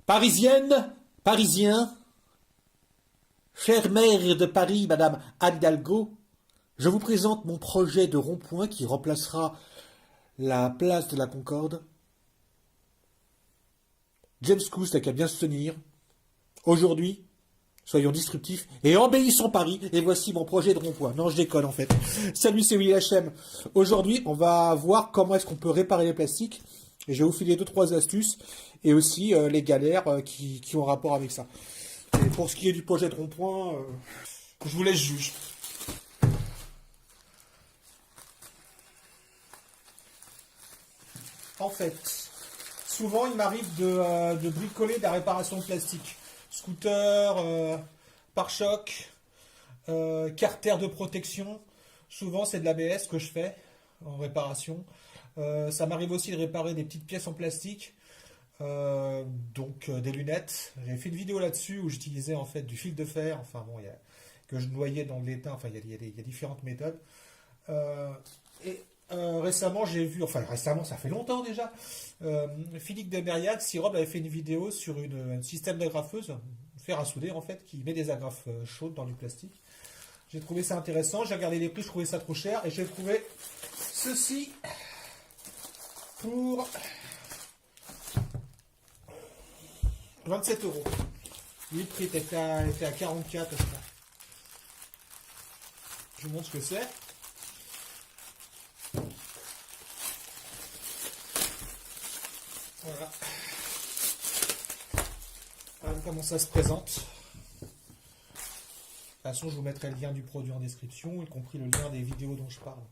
Parisienne, Parisien, chère maire de Paris, Madame Anne Hidalgo, je vous présente mon projet de rond-point qui remplacera la place de la Concorde. James Cook n'a qu'à bien se tenir. Aujourd'hui, soyons disruptifs et embellissons Paris. Et voici mon projet de rond-point. Non, je déconne en fait. Salut, c'est Willy Lachem. Aujourd'hui, on va voir comment est-ce qu'on peut réparer les plastiques. Et je vais vous filer 2-3 astuces et aussi les galères qui ont rapport avec ça. Et pour ce qui est du projet de rond-point, je vous laisse juger. En fait, souvent il m'arrive de bricoler de la réparation de plastique. Scooter, pare-choc, carter de protection. Souvent c'est de l'ABS que je fais en réparation. Ça m'arrive aussi de réparer des petites pièces en plastique. Donc des lunettes. J'ai fait une vidéo là-dessus où j'utilisais en fait du fil de fer. Enfin bon, que je noyais dans de l'étain. Enfin, il y a différentes méthodes. Récemment, j'ai vu, enfin récemment, ça fait longtemps déjà, Philippe Demeriac, Sirob avait fait une vidéo sur un système d'agrafeuse, fer à souder en fait, qui met des agrafes chaudes dans du plastique. J'ai trouvé ça intéressant, j'ai regardé les prix, je trouvais ça trop cher, et j'ai trouvé ceci pour 27 €. Lui, le prix était à 44, je crois. Je vous montre ce que c'est. Voilà. Voilà comment ça se présente. De toute façon, je vous mettrai le lien du produit en description, y compris le lien des vidéos dont je parle.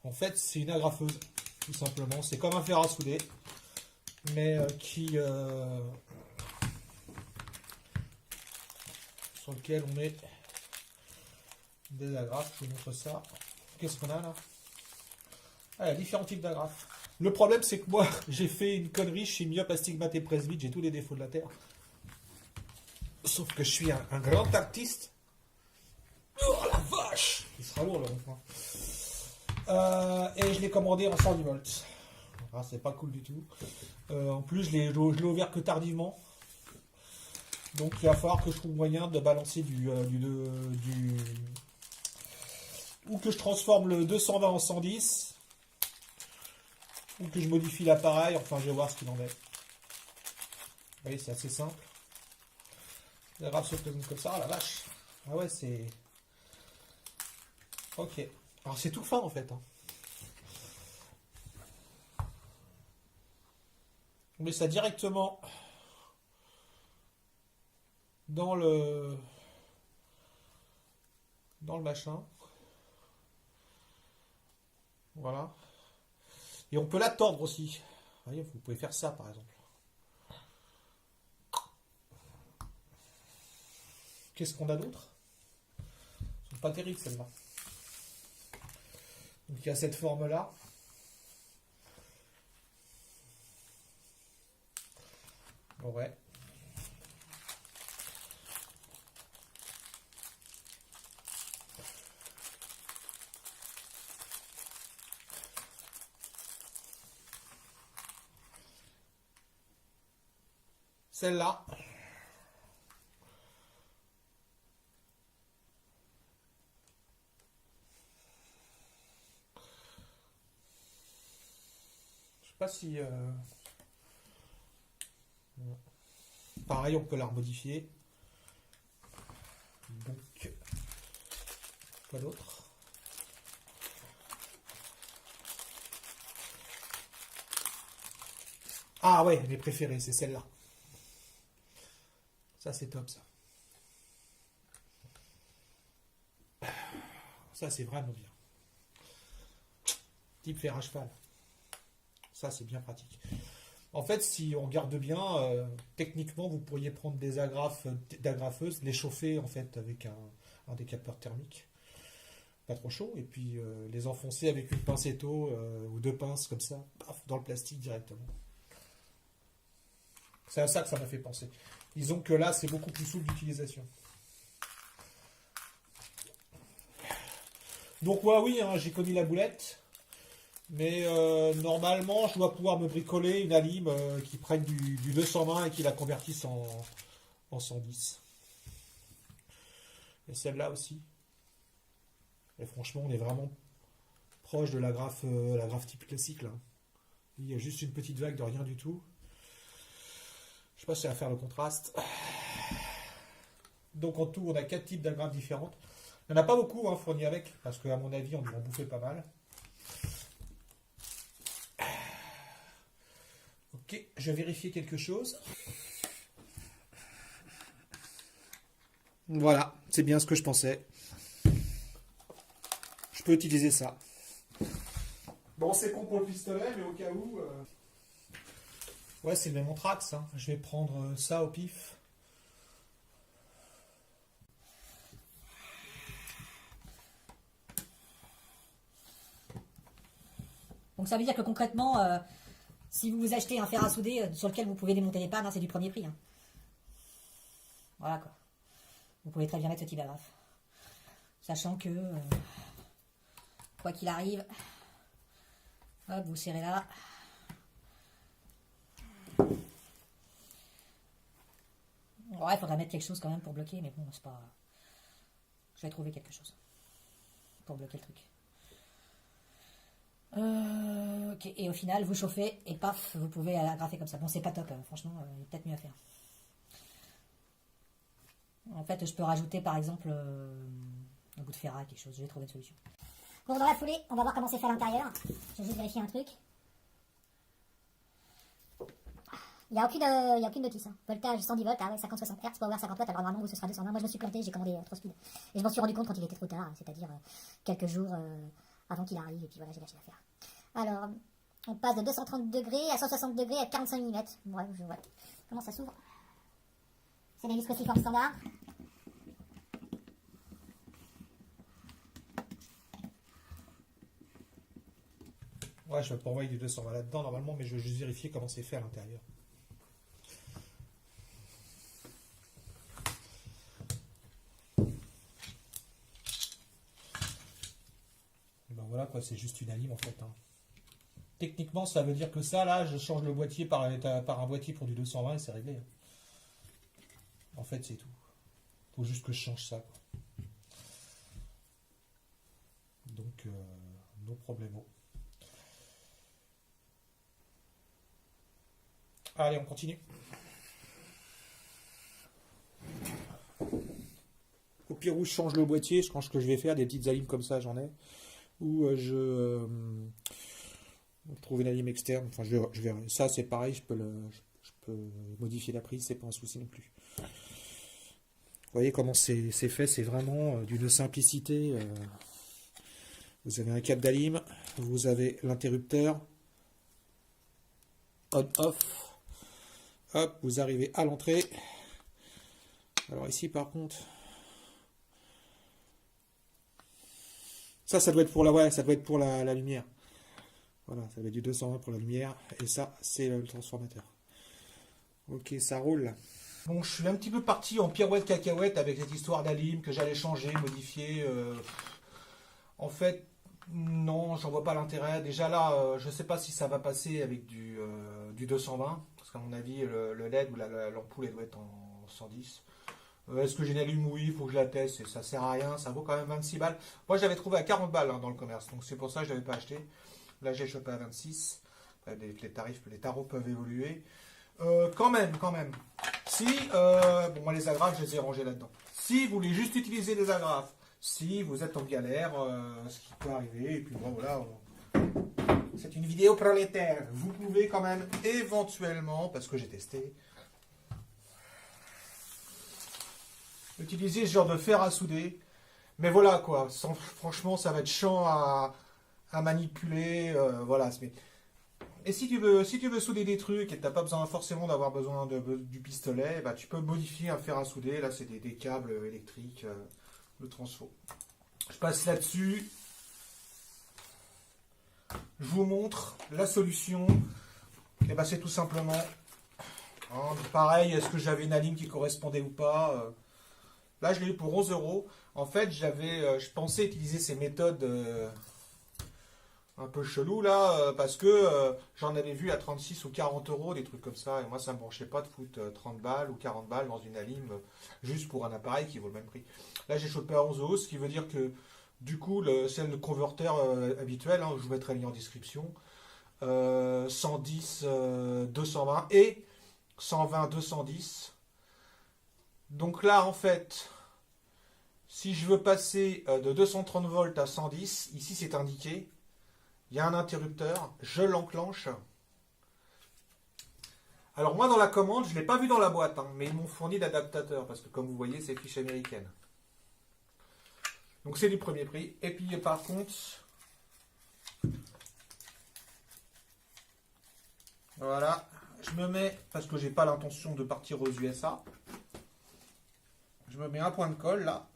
En fait, c'est une agrafeuse, tout simplement. C'est comme un fer à souder, mais sur lequel on met des agrafes. Je vous montre ça. Qu'est-ce qu'on a là? Ah, il y a différents types d'agrafes. Le problème, c'est que moi, j'ai fait une connerie. Je suis myope, astigmate et presbyte. J'ai tous les défauts de la Terre. Sauf que je suis un grand artiste. Oh la vache! Il sera lourd le rond-point. Et je l'ai commandé en 110 volts. Ah, c'est pas cool du tout. En plus, je l'ai ouvert que tardivement. Donc, il va falloir que je trouve moyen de balancer ou que je transforme le 220 en 110. Ou que je modifie l'appareil. Enfin, je vais voir ce qu'il en est. Vous voyez, c'est assez simple. La grappe se présente comme ça. Ah la vache! Ah ouais, c'est... Ok. Alors, c'est tout fin en fait. Hein. On met ça directement dans le machin. Voilà. Et on peut la tordre aussi. Vous voyez, vous pouvez faire ça par exemple. Qu'est-ce qu'on a d'autre? Elles sont pas terribles celles-là. Donc il y a cette forme-là. Ouais. Celle-là. Je sais pas si... Pareil, on peut la remodifier. Donc, quoi d'autre? Ah ouais, mes préférées, c'est celle-là. Ça, c'est top, ça. Ça, c'est vraiment bien. Type fer à cheval. Ça, c'est bien pratique. En fait, si on regarde bien, techniquement, vous pourriez prendre des agrafeuses, les chauffer en fait avec un décapeur thermique, pas trop chaud, et puis les enfoncer avec une pincetto ou 2 pinces comme ça, paf, dans le plastique directement. C'est à ça que ça m'a fait penser. Disons que là, c'est beaucoup plus souple d'utilisation. Donc ouais, oui, hein, j'ai connu la boulette. Mais normalement, je dois pouvoir me bricoler une alim qui prenne du 220 et qui la convertisse en 110. Et celle-là aussi. Et franchement, on est vraiment proche de la graphe type classique là. Il y a juste une petite vague de rien du tout. Je sais pas si ça va faire le contraste. Donc en tout, on a 4 types d'agrafes différentes. Il n'y en a pas beaucoup fournis avec, parce qu'à mon avis, on doit en bouffer pas mal. Ok, je vais vérifier quelque chose. Voilà, c'est bien ce que je pensais. Je peux utiliser ça. Bon, c'est con pour le pistolet, mais au cas où... Ouais, c'est le même anthrax. Je vais prendre ça au pif. Donc ça veut dire que concrètement, si vous achetez un fer à souder sur lequel vous pouvez démonter les pannes, c'est du premier prix. Voilà quoi. Vous pouvez très bien mettre ce type d'agrafe. Sachant que, quoi qu'il arrive, hop, vous serrez là. Ouais, il faudra mettre quelque chose quand même pour bloquer, mais bon, c'est pas... Je vais trouver quelque chose pour bloquer le truc. Ok, et au final, vous chauffez et paf, vous pouvez agrafer comme ça. Bon, c'est pas top, franchement, il y a peut-être mieux à faire. En fait, je peux rajouter par exemple un bout de ferraille, quelque chose. Je vais trouver une solution. Bon, dans la foulée, on va voir comment c'est fait à l'intérieur. Je vais juste vérifier un truc. Il n'y a aucune notice. Voltage 110 volts, ah ouais, 50-60 Hz, power 50 watts. Alors normalement, ce sera 220. Moi, je me suis planté, j'ai commandé trop speed. Et je m'en suis rendu compte quand il était trop tard, c'est-à-dire quelques jours avant qu'il arrive. Et puis voilà, j'ai lâché l'affaire. Alors, on passe de 230 degrés à 160 degrés à 45 mm. Ouais. Comment ça s'ouvre? C'est des viscosiformes standards. Ouais, je vais pas envoyer du 220 là-dedans normalement, mais je vais juste vérifier comment c'est fait à l'intérieur. Ben voilà quoi, c'est juste une alim en fait. Techniquement, ça veut dire que ça, là, je change le boîtier par un boîtier pour du 220 et c'est réglé. En fait, c'est tout. Faut juste que je change ça, quoi. Donc, no problemo. Allez, on continue. Au pire où je change le boîtier, je pense que je vais faire des petites alimes comme ça, j'en ai. Ou je trouve une alime externe. Enfin, je verrai. Ça, c'est pareil, je peux modifier la prise, c'est pas un souci non plus. Vous voyez comment c'est fait, c'est vraiment d'une simplicité. Vous avez un câble d'alim, vous avez l'interrupteur, on-off. Hop, vous arrivez à l'entrée. Alors ici, par contre, ça doit être pour ça doit être pour la lumière. Voilà, ça va être du 220 pour la lumière. Et ça, c'est le transformateur. Ok, ça roule. Bon, je suis un petit peu parti en pirouette cacahuète avec cette histoire d'alim que j'allais changer, modifier. En fait, non, j'en vois pas l'intérêt. Déjà là, je sais pas si ça va passer avec du 220. Parce qu'à mon avis, le LED ou l'ampoule, elle doit être en 110. Est-ce que j'ai une allume? Oui, il faut que je la teste. Et ça sert à rien. Ça vaut quand même 26 balles. Moi, je l'avais trouvé à 40 balles dans le commerce. Donc c'est pour ça que je ne l'avais pas acheté. Là, j'ai chopé à 26. Après, les tarifs, les tarots peuvent évoluer. Quand même. Si, bon, moi, les agrafes, je les ai rangés là-dedans. Si vous voulez juste utiliser les agrafes, si vous êtes en galère, ce qui peut arriver, et puis bon, voilà, c'est une vidéo prolétaire. Vous pouvez quand même éventuellement, parce que j'ai testé, utiliser ce genre de fer à souder. Mais voilà quoi, franchement, ça va être chiant à manipuler. Voilà. Et si tu veux souder des trucs et tu n'as pas besoin forcément d'avoir besoin du pistolet, bah, tu peux modifier un fer à souder. Là, c'est des câbles électriques, le transfo. Je passe là-dessus. Je vous montre la solution. Et bah, c'est tout simplement, pareil, est-ce que j'avais une alim qui correspondait ou pas? Là, je l'ai eu pour 11 €. En fait, je pensais utiliser ces méthodes un peu chelou là, parce que j'en avais vu à 36 ou 40 euros, des trucs comme ça, et moi ça me branchait pas de foutre 30 balles ou 40 balles dans une alim juste pour un appareil qui vaut le même prix. Là j'ai chopé à 11 euros, ce qui veut dire que du coup c'est le converteur habituel, hein, je vous mettrai le lien en description, 110 220 et 120 210. Donc là en fait, si je veux passer de 230 volts à 110, ici c'est indiqué. Il y a un interrupteur, je l'enclenche. Alors moi dans la commande, je ne l'ai pas vu dans la boîte, hein, mais ils m'ont fourni l'adaptateur, parce que comme vous voyez, c'est fiche américaine. Donc c'est du premier prix. Et puis par contre, voilà, je me mets, parce que j'ai pas l'intention de partir aux USA, je me mets un point de colle là.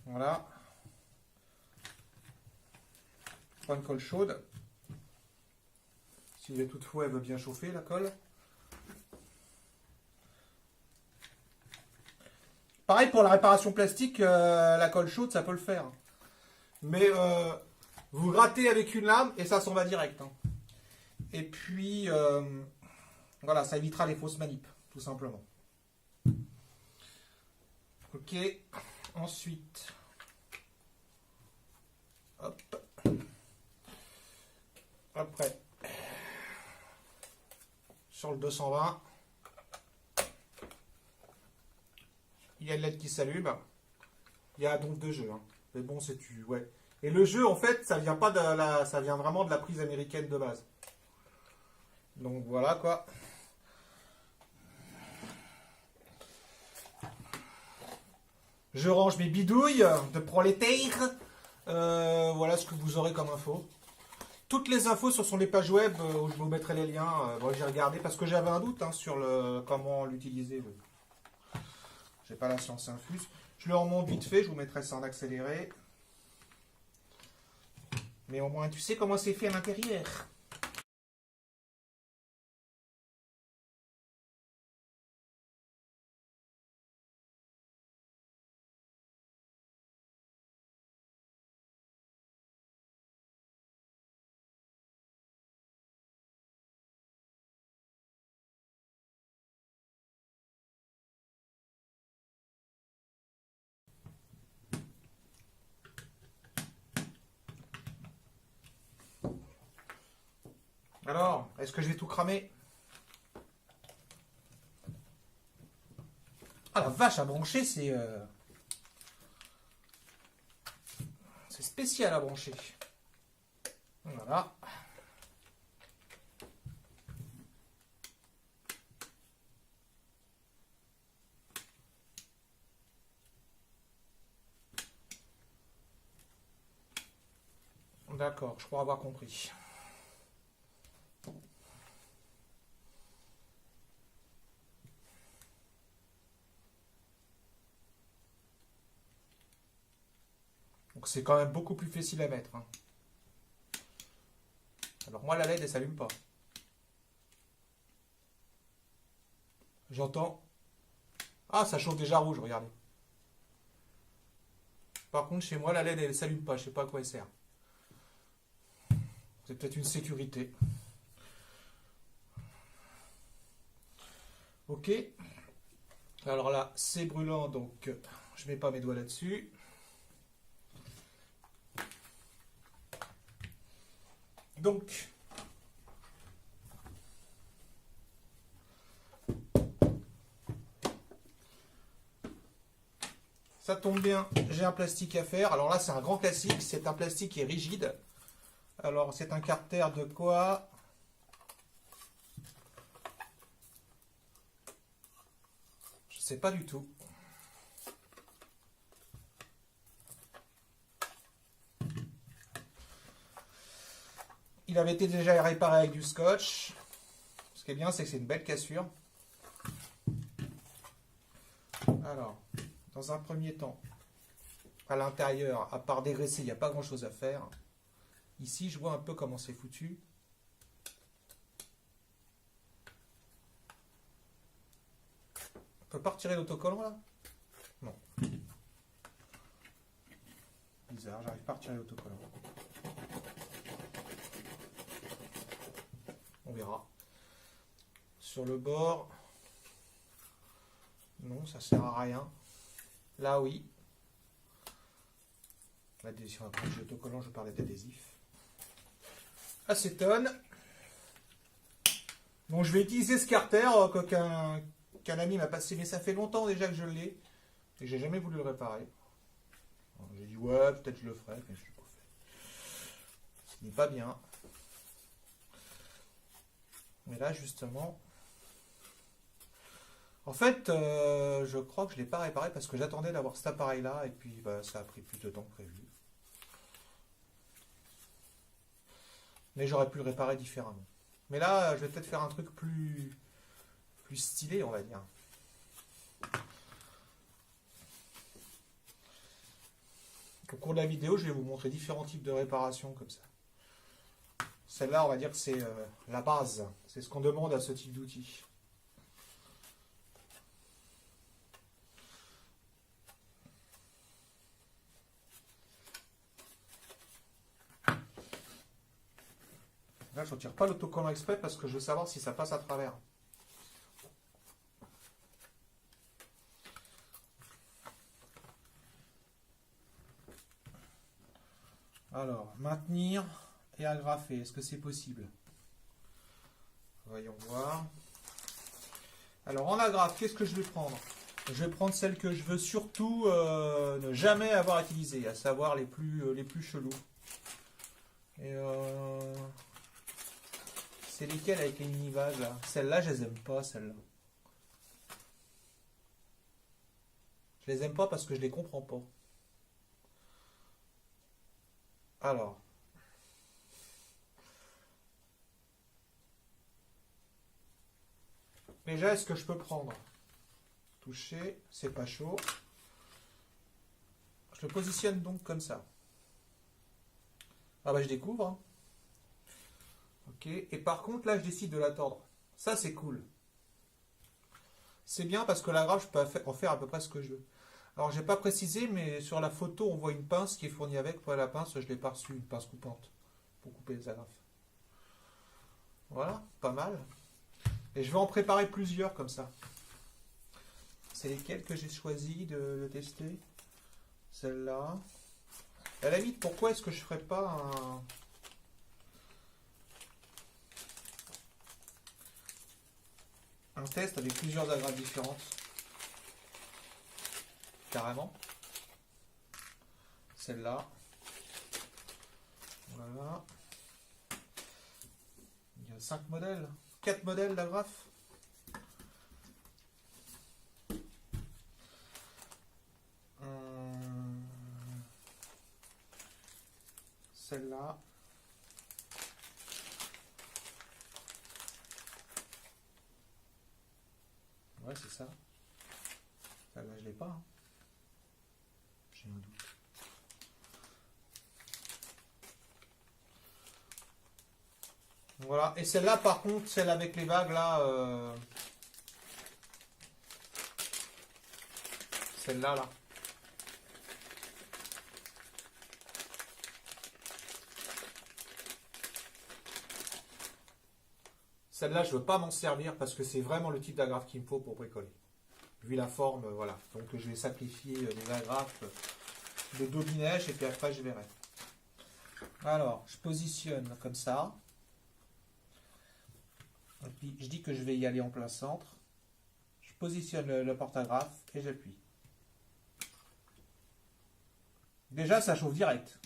Voilà. Point de colle chaude. Si toutefois elle veut bien chauffer la colle. Pareil pour la réparation plastique, la colle chaude ça peut le faire. Mais vous grattez avec une lame et ça s'en va direct. Hein. Et puis voilà, ça évitera les fausses manips, tout simplement. Ok, ensuite. Hop. Après, sur le 220, il y a le LED qui s'allume. Il y a donc deux jeux. Hein. Mais bon, c'est tu. Ouais. Et le jeu, en fait, ça vient pas de la. Ça vient vraiment de la prise américaine de base. Donc voilà quoi. Je range mes bidouilles de prolétaire. Voilà ce que vous aurez comme info. Toutes les infos sur les pages web, où je vous mettrai les liens. Bon, j'ai regardé parce que j'avais un doute hein, sur comment l'utiliser. J'ai pas la science infuse. Je le remonte vite fait, je vous mettrai ça en accéléré. Mais au moins tu sais comment c'est fait à l'intérieur. Alors, est-ce que je vais tout cramer? Ah la vache, à brancher, c'est spécial à brancher. Voilà. D'accord, je crois avoir compris. Donc c'est quand même beaucoup plus facile à mettre. Hein. Alors moi la LED elle s'allume pas. J'entends. Ah ça chauffe déjà rouge, regardez. Par contre chez moi la LED elle s'allume pas, je sais pas à quoi elle sert. C'est peut-être une sécurité. Ok. Alors là c'est brûlant donc je mets pas mes doigts là-dessus. Donc, ça tombe bien, j'ai un plastique à faire. Alors là, c'est un grand classique, c'est un plastique qui est rigide. Alors, c'est un carter de quoi? Je sais pas du tout. Il avait été déjà réparé avec du scotch. Ce qui est bien, c'est que c'est une belle cassure. Alors, dans un premier temps, à l'intérieur, à part dégraisser, il n'y a pas grand chose à faire. Ici, je vois un peu comment c'est foutu. On peut pas retirer l'autocollant là? Non. Bizarre, j'arrive pas à retirer l'autocollant. On verra. Sur le bord, non, ça sert à rien. Là, oui. L'adhésion, après l'autocollant, je parlais d'adhésif. Acétone. Bon, je vais utiliser ce carter qu'un ami m'a passé, mais ça fait longtemps déjà que je l'ai et que j'ai jamais voulu le réparer. J'ai dit ouais, peut-être je le ferai, mais je ne l'ai pas fait. Ce n'est pas bien. Mais là, justement, en fait, je crois que je ne l'ai pas réparé parce que j'attendais d'avoir cet appareil-là et puis bah, ça a pris plus de temps que prévu. Mais j'aurais pu le réparer différemment. Mais là, je vais peut-être faire un truc plus stylé, on va dire. Au cours de la vidéo, je vais vous montrer différents types de réparations comme ça. Celle-là, on va dire que c'est la base. C'est ce qu'on demande à ce type d'outil. Là, je ne retire pas l'autocollant exprès parce que je veux savoir si ça passe à travers. Alors, maintenir et agrafer. Est-ce que c'est possible? Voyons voir. Alors, en agrafe, qu'est-ce que je vais prendre? Je vais prendre celle que je veux surtout ne jamais avoir utilisée, à savoir les plus chelous. Et c'est lesquelles avec les mini-vagues là? Celles-là, je les aime pas, celles-là. Je les aime pas parce que je les comprends pas. Alors. Déjà, est-ce que je peux prendre? Toucher, c'est pas chaud. Je le positionne donc comme ça. Ah bah je découvre. Hein. Ok. Et par contre, là, je décide de la tordre. Ça, c'est cool. C'est bien parce que la grave, je peux en faire à peu près ce que je veux. Alors, j'ai pas précisé, mais sur la photo, on voit une pince qui est fournie avec. Pour la pince, je l'ai pas reçue, une pince coupante pour couper les agrafes. Voilà, pas mal. Et je vais en préparer plusieurs comme ça. C'est lesquelles que j'ai choisi de tester? Celle-là. À la limite, pourquoi est-ce que je ferais pas un test avec plusieurs agrafes différentes? Carrément. Celle-là. Voilà. Il y a 5 modèles. 4 modèles d'agrafes. Celle-là. Ouais, c'est ça. Celle-là, je l'ai pas. Hein. J'ai un doute. Voilà. Et celle-là, par contre, celle avec les vagues, là. Celle-là, là. Celle-là, je ne veux pas m'en servir parce que c'est vraiment le type d'agrafe qu'il me faut pour bricoler. Vu la forme, voilà. Donc je vais sacrifier les agrafes de Dobinèche et puis après je verrai. Alors, je positionne comme ça. Et puis je dis que je vais y aller en plein centre. Je positionne le porte-agrafe et j'appuie. Déjà, ça chauffe direct.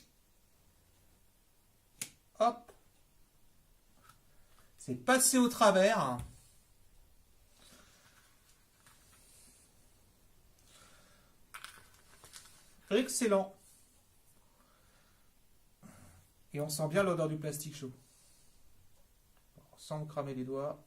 Hop. C'est passé au travers. Excellent. Et on sent bien l'odeur du plastique chaud. Sans me cramer les doigts.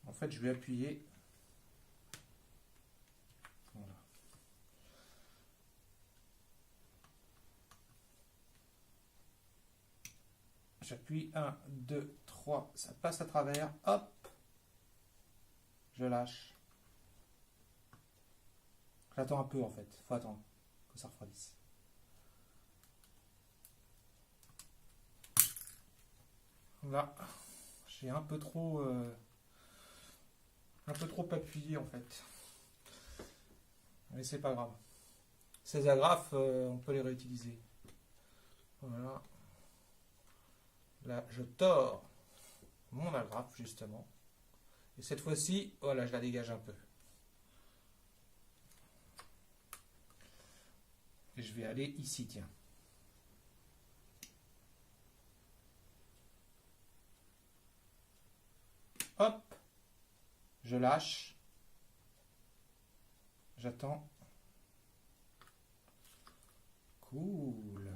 En fait, je vais appuyer. Voilà. J'appuie 1, 2, 3, ça passe à travers. Hop, je lâche. J'attends un peu en fait, faut attendre que ça refroidisse. Là, j'ai un peu trop appuyé en fait. Mais c'est pas grave. Ces agrafes, on peut les réutiliser. Voilà. Là, je tords mon agrafe justement. Et cette fois-ci, voilà, je la dégage un peu. Et je vais aller ici, tiens. Hop, je lâche. J'attends. Cool.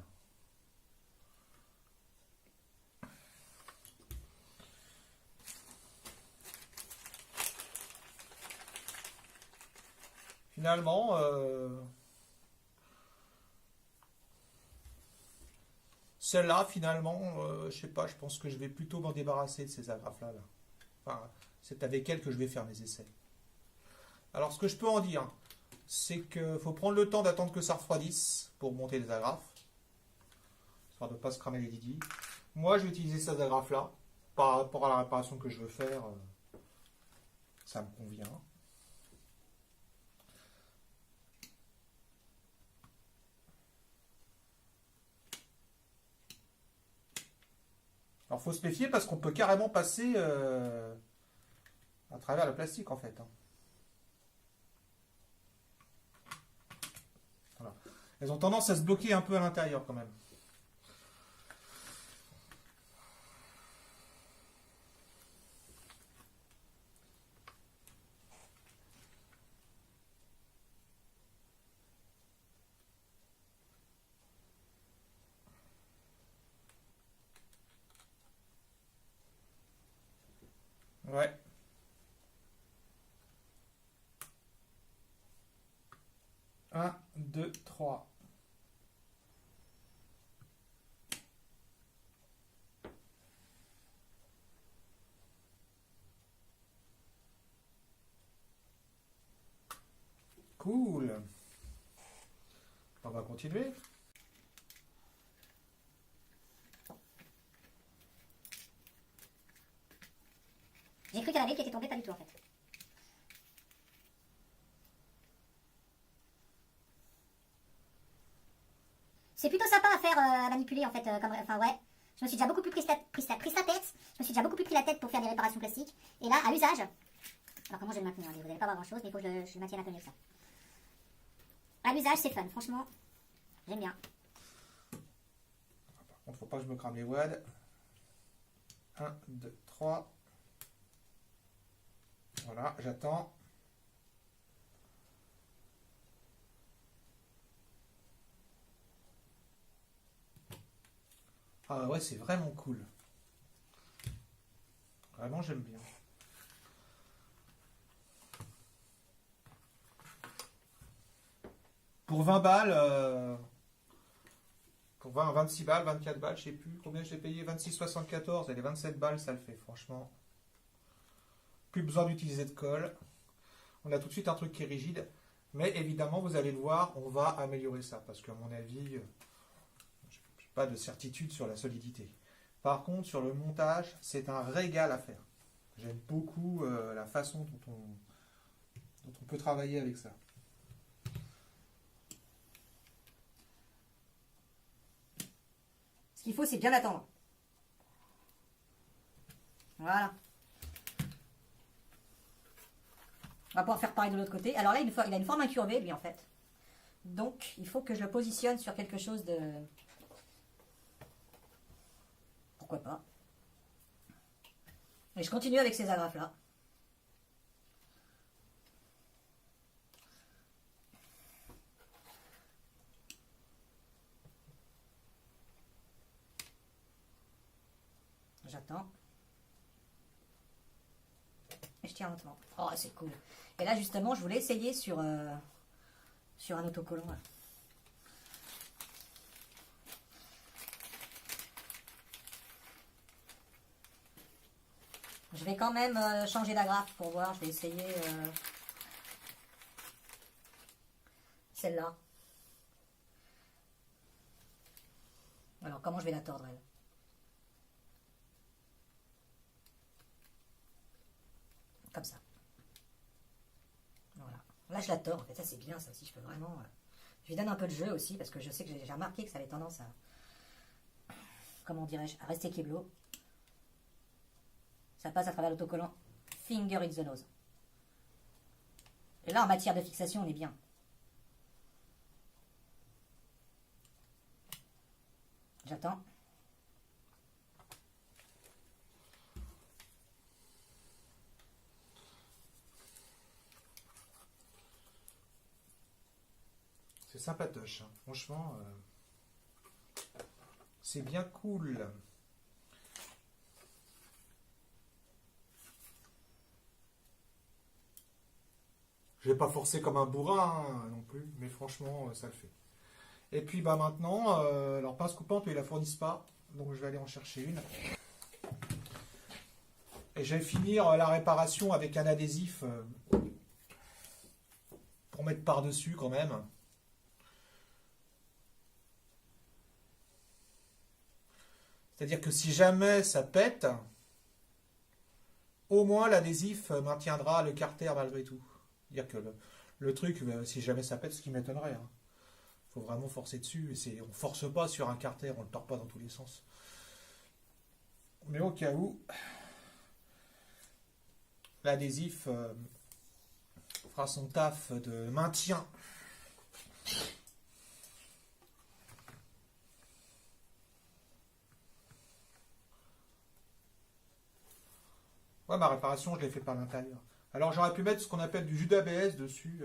Finalement, celle-là, finalement, je sais pas, je pense que je vais plutôt m'en débarrasser de ces agrafes-là. Là. Enfin, c'est avec elles que je vais faire mes essais. Alors, ce que je peux en dire, c'est qu'il faut prendre le temps d'attendre que ça refroidisse pour monter les agrafes, histoire de ne pas se cramer les didis. Moi, je vais utiliser ces agrafes-là, par rapport à la réparation que je veux faire, ça me convient. Alors, il faut se méfier parce qu'on peut carrément passer à travers le plastique, en fait. Hein. Voilà. Elles ont tendance à se bloquer un peu à l'intérieur, quand même. Ouais. Un, deux, trois. Cool. On va continuer. J'ai cru qu'il y en avait qui étaient tombés, pas du tout en fait. C'est plutôt sympa à faire, à manipuler en fait, enfin ouais. Je me suis déjà beaucoup plus pris la tête, je me suis déjà beaucoup plus pris la tête pour faire des réparations plastiques. Et là, à l'usage, alors comment je vais le maintenir, vous n'allez pas voir grand chose, mais il faut que je le maintienne un peu mieux que ça. À l'usage, c'est fun, franchement, j'aime bien. Par contre, faut pas que je me crame les wads. 1, 2, 3. Voilà, j'attends. Ah ouais, c'est vraiment cool. Vraiment, j'aime bien. Pour 20 balles, pour 20, 26 balles, 24 balles, je sais plus combien je l'ai payé, 26,74, et les 27 balles, ça le fait, franchement. Plus besoin d'utiliser de colle. On a tout de suite un truc qui est rigide. Mais évidemment, vous allez le voir, on va améliorer ça. Parce qu'à mon avis, je n'ai pas de certitude sur la solidité. Par contre, sur le montage, c'est un régal à faire. J'aime beaucoup la façon dont on peut travailler avec ça. Ce qu'il faut, c'est bien attendre. Voilà. On va pouvoir faire pareil de l'autre côté. Alors là, il a une forme incurvée, lui, en fait. Donc, il faut que je le positionne sur quelque chose de... Pourquoi pas. Et je continue avec ces agrafes-là. J'attends. Et je tiens lentement. Oh, c'est cool. Et là, justement, je voulais essayer sur un autocollant. Là. Je vais quand même changer d'agrafe pour voir. Je vais essayer celle-là. Alors, comment je vais la tordre, elle? Comme ça. Voilà. Là, je la tords. En fait, ça, c'est bien, ça aussi. Je peux vraiment... Je lui donne un peu de jeu aussi, parce que je sais que j'ai remarqué que ça avait tendance à... Comment dirais-je? À rester kéblo. Ça passe à travers l'autocollant Finger in the Nose. Et là, en matière de fixation, on est bien. J'attends. C'est sympatoche, hein. Franchement, c'est bien cool. Je vais pas forcer comme un bourrin hein, non plus, mais franchement, ça le fait. Et puis bah maintenant, alors pince coupante, ils la fournissent pas, donc je vais aller en chercher une. Et je vais finir la réparation avec un adhésif pour mettre par-dessus quand même. C'est-à-dire que si jamais ça pète, au moins l'adhésif maintiendra le carter malgré tout. C'est-à-dire que le truc, si jamais ça pète, ce qui m'étonnerait, hein. Faut vraiment forcer dessus. On ne force pas sur un carter, on ne le tord pas dans tous les sens. Mais au cas où, l'adhésif fera son taf de maintien. Ouais, ma réparation, je l'ai fait par l'intérieur. Alors j'aurais pu mettre ce qu'on appelle du jus d'ABS dessus.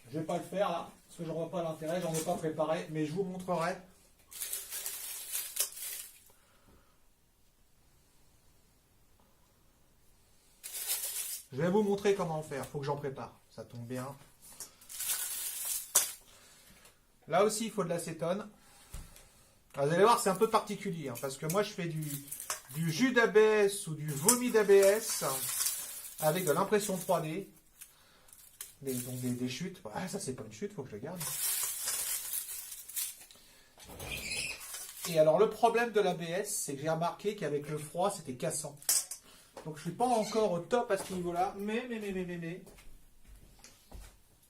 Je vais pas le faire là, parce que je vois pas l'intérêt, j'en ai pas préparé, mais je vous montrerai. Je vais vous montrer comment faire, faut que j'en prépare, ça tombe bien. Là aussi il faut de l'acétone. Vous allez voir c'est un peu particulier, hein, parce que moi je fais du jus d'ABS ou du vomi d'ABS avec de l'impression 3D. Donc des chutes. Ah, ça c'est pas une chute, faut que je le garde. Et alors le problème de l'ABS, c'est que j'ai remarqué qu'avec le froid, c'était cassant. Donc je suis pas encore au top à ce niveau-là, mais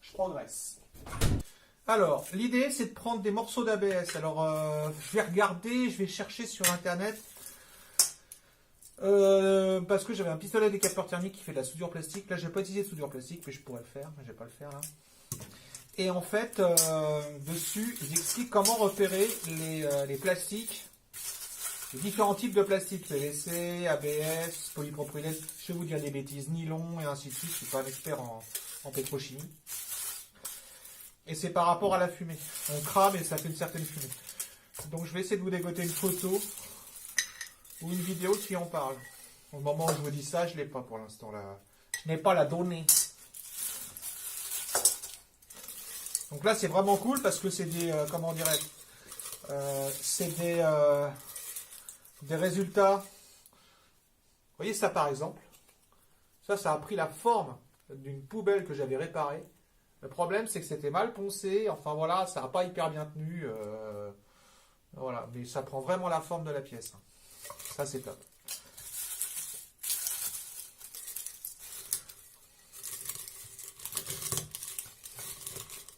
je progresse. Alors, l'idée c'est de prendre des morceaux d'ABS. Alors je vais regarder, je vais chercher sur internet. Parce que j'avais un pistolet décapeur thermique qui fait de la soudure plastique. Là, je n'ai pas utilisé de soudure plastique, mais je pourrais le faire. Mais je vais pas le faire là. Et en fait, dessus, ils expliquent comment repérer les plastiques, les différents types de plastiques, PVC, ABS, polypropylène. Je vais vous dire des bêtises, nylon et ainsi de suite. Je suis pas un expert en pétrochimie. Et c'est par rapport à la fumée. On crame et ça fait une certaine fumée. Donc, je vais essayer de vous dégoter une photo. Ou une vidéo qui en parle. Au moment où je vous dis ça, je ne l'ai pas pour l'instant. Je n'ai pas la donnée. Donc là, c'est vraiment cool parce que c'est des... comment dirais-je c'est des résultats. Vous voyez ça par exemple. Ça a pris la forme d'une poubelle que j'avais réparée. Le problème, c'est que c'était mal poncé. Enfin voilà, ça n'a pas hyper bien tenu. Voilà, mais ça prend vraiment la forme de la pièce. Ça, c'est top.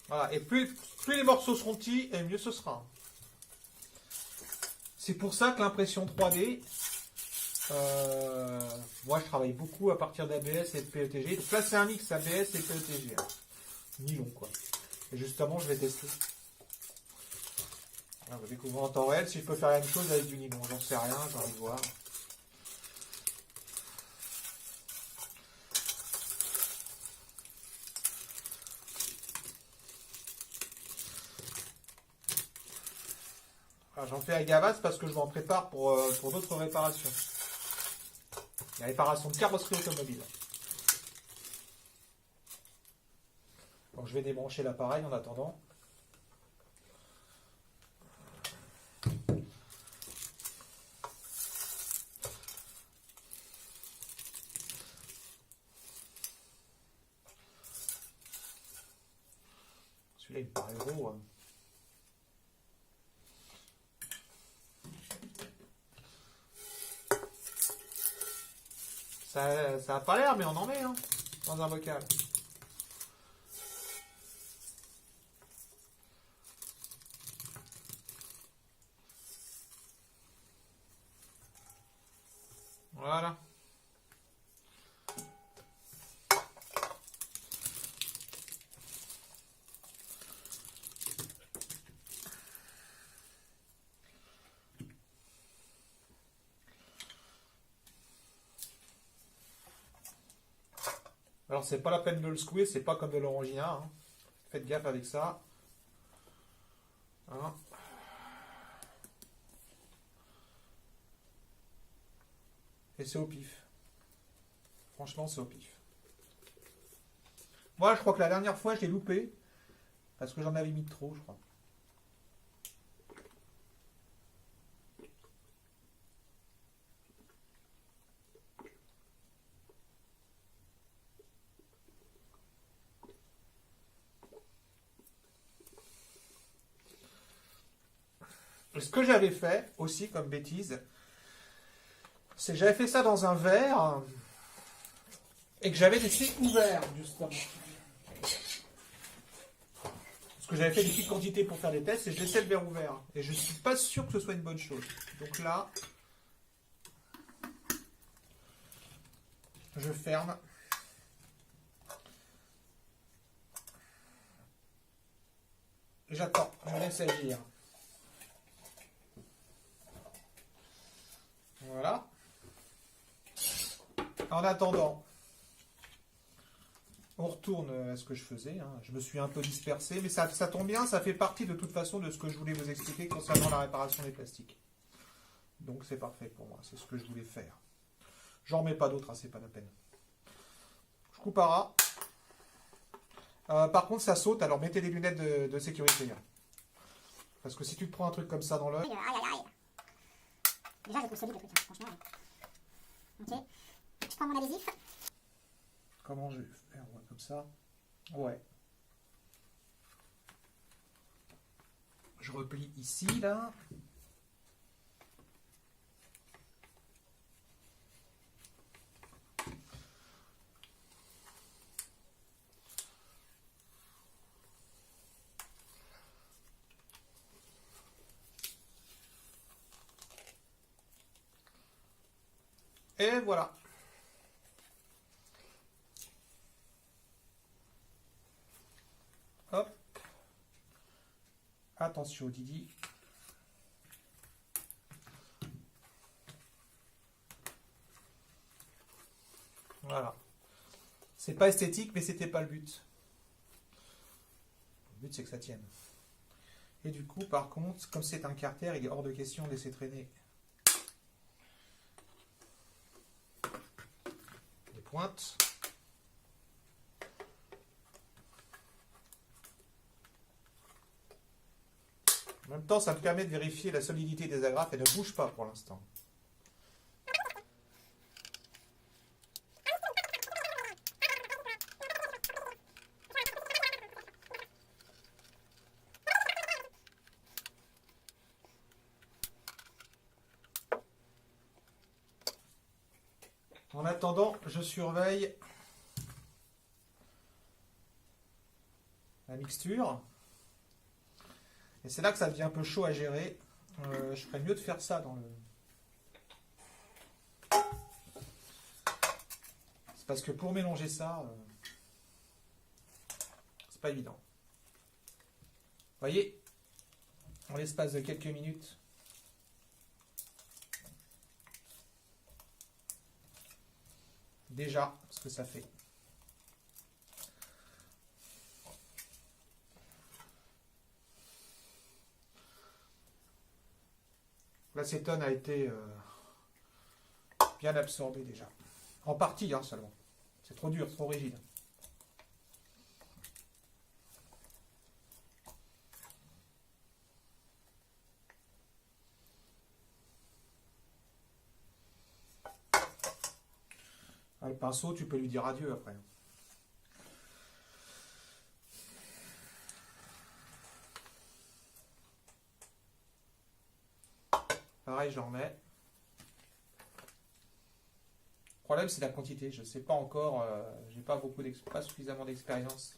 Voilà, et plus les morceaux seront petits, et mieux ce sera. C'est pour ça que l'impression 3D, moi je travaille beaucoup à partir d'ABS et de PETG. Donc là, c'est un mix ABS et PETG. Hein. Nylon, quoi. Et justement, je vais tester. On va découvrir en temps réel si je peux faire la même chose avec du nylon. J'en sais rien, j'ai envie de voir. J'en fais à Gavas parce que je m'en prépare pour d'autres réparations. La réparation de carrosserie automobile. Donc je vais débrancher l'appareil en attendant. Celui-là, il me paraît gros. Hein. Ça a pas l'air, mais on en met hein, dans un bocal. Voilà. Alors c'est pas la peine de le secouer, c'est pas comme de l'orangina. Hein. Faites gaffe avec ça. Hein. Et c'est au pif. Franchement, c'est au pif. Moi, je crois que la dernière fois, je l'ai loupé. Parce que j'en avais mis trop, je crois. Et ce que j'avais fait aussi comme bêtise, c'est que j'avais fait ça dans un verre et que j'avais laissé ouvert, justement. Parce que j'avais fait des petites quantités pour faire des tests et je laissais le verre ouvert. Et je ne suis pas sûr que ce soit une bonne chose. Donc là, je ferme. J'attends, je laisse agir. Voilà. En attendant, on retourne à ce que je faisais. Hein. Je me suis un peu dispersé, mais ça tombe bien, ça fait partie de toute façon de ce que je voulais vous expliquer concernant la réparation des plastiques. Donc c'est parfait pour moi, c'est ce que je voulais faire. J'en mets pas d'autres, hein, c'est pas la peine. Je coupe à ras. Par contre, ça saute, alors mettez des lunettes de sécurité. Hein. Parce que si tu te prends un truc comme ça dans l'œil... Aïe, aïe, aïe. Déjà, je trouve solide le truc, hein, franchement. Ok. Je prends mon adhésif. Comment je vais faire comme ça? Ouais. Je replie ici, là. Et voilà. Hop. Attention, Didi. Voilà. C'est pas esthétique, mais c'était pas le but. Le but, c'est que ça tienne. Et du coup, par contre, comme c'est un carter, il est hors de question de laisser traîner les pointes. En même temps, ça me permet de vérifier la solidité des agrafes et ne bouge pas pour l'instant. En attendant, je surveille la mixture. Et c'est là que ça devient un peu chaud à gérer. Je ferais mieux de faire ça dans le... C'est parce que pour mélanger ça, c'est pas évident. Vous voyez, en l'espace de quelques minutes, déjà ce que ça fait. L'acétone a été bien absorbé déjà. En partie hein, seulement. C'est trop dur, trop rigide. Ah, le pinceau, tu peux lui dire adieu après. pareil, j'en remets. Le problème, c'est la quantité. Je ne sais pas encore, j'ai pas pas suffisamment d'expérience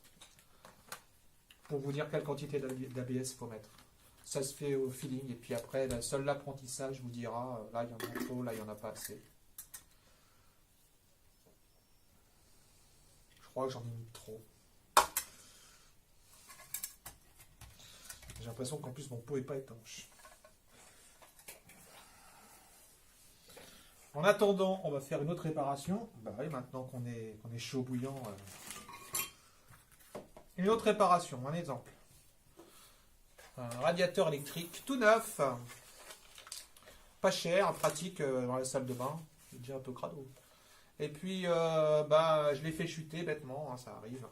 pour vous dire quelle quantité d'ABS il faut mettre. Ça se fait au feeling, et puis après, seul l'apprentissage vous dira, là, il y en a trop, là, il n'y en a pas assez. Je crois que j'en ai mis trop. J'ai l'impression qu'en plus, mon pot n'est pas étanche. En attendant, on va faire une autre réparation. Bah oui, maintenant qu'on est chaud bouillant. Une autre réparation, un exemple. Un radiateur électrique tout neuf. Pas cher, pratique dans la salle de bain. C'est déjà un peu crado. Et puis, je l'ai fait chuter bêtement, hein, ça arrive.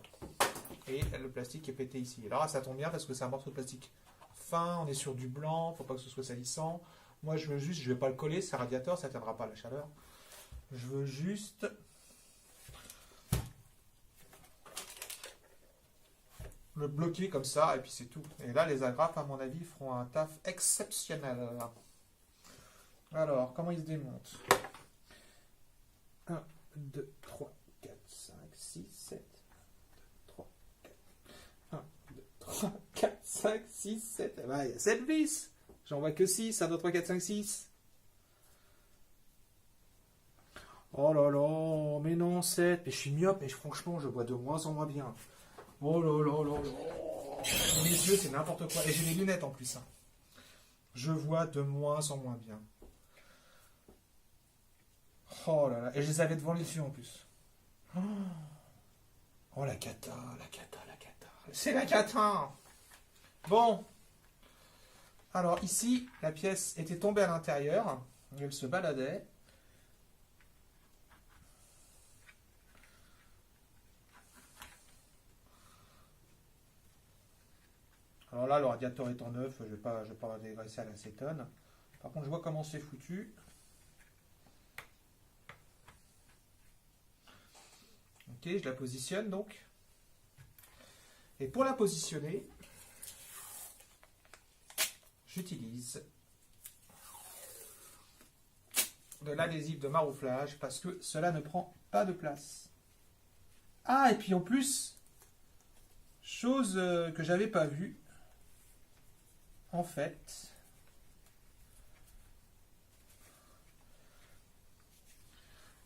Et le plastique est pété ici. Alors ça tombe bien parce que c'est un morceau de plastique fin, on est sur du blanc, faut pas que ce soit salissant. Moi, je vais pas le coller, c'est un radiateur, ça ne tiendra pas à la chaleur. Je veux juste le bloquer comme ça, et puis c'est tout. Et là, les agrafes, à mon avis, feront un taf exceptionnel. Alors, comment il se démonte? 1, 2, 3, 4, 5, 6, 7. 3, 4. 1, 2, 3, 4, 5, 6, 7. Il y a 7 vis. J'en vois que 6. 1, 2, 3, 4, 5, 6. Oh là là, mais non, 7. Mais je suis myope, et franchement, je vois de moins en moins bien. Oh là là là là. Les yeux, c'est n'importe quoi. Et j'ai des lunettes en plus. Hein. Je vois de moins en moins bien. Oh là là. Et je les avais devant les yeux en plus. Oh la cata, la cata, la cata. C'est la cata. Bon. Alors ici, la pièce était tombée à l'intérieur. Elle se baladait. Alors là, le radiateur étant neuf, je ne vais pas dégraisser à l'acétone. Par contre, je vois comment c'est foutu. Ok, je la positionne donc. Et pour la positionner, j'utilise de l'adhésif de marouflage parce que cela ne prend pas de place. Ah, et puis en plus, chose que j'avais pas vue, en fait,